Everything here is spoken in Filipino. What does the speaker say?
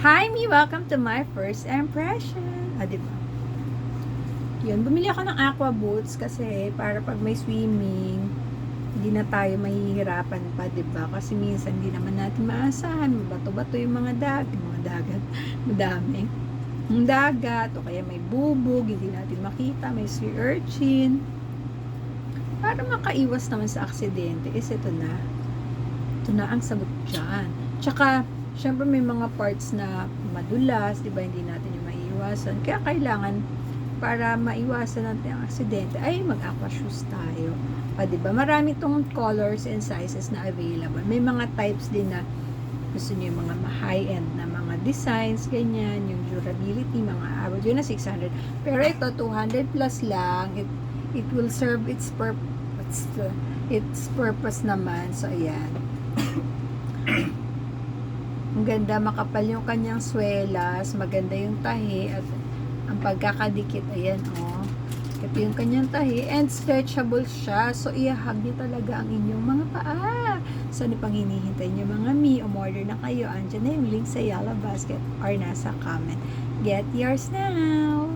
Hi, me! Welcome to my first impression. Diba? Yun, bumili ako ng aqua boots kasi para pag may swimming, hindi na tayo mahihirapan pa, diba? Kasi minsan hindi naman natin maasahan, bato-bato yung mga dagat, madami. Yung dagat, o kaya may bubog, hindi natin makita, may sea urchin. Para makaiwas naman sa aksidente, ito na. Ito na ang sagot dyan. Tsaka, syempre may mga parts na madulas, di ba, hindi natin yung maiiwasan. Kaya kailangan, para maiwasan natin ang aksidente, ay mag-aqua shoes tayo. Di ba? Marami tong colors and sizes na available. May mga types din na gusto niyo yung mga high-end na mga designs, ganyan, yung durability, mga average, yun na 600. Pero ito, 200 plus lang. It will serve its purpose naman. So, ayan. Ang ganda, makapal yung kanyang swelas, maganda yung tahi, at ang pagkakadikit, ayan, oh. Ito yung kanyang tahi, and stretchable siya. So, ihahag niyo talaga ang inyong mga paa. So, ano pang hinihintay niyo mga mi? Umorder na kayo. Andyan na yung link sa Yellow Basket or nasa comment. Get yours now!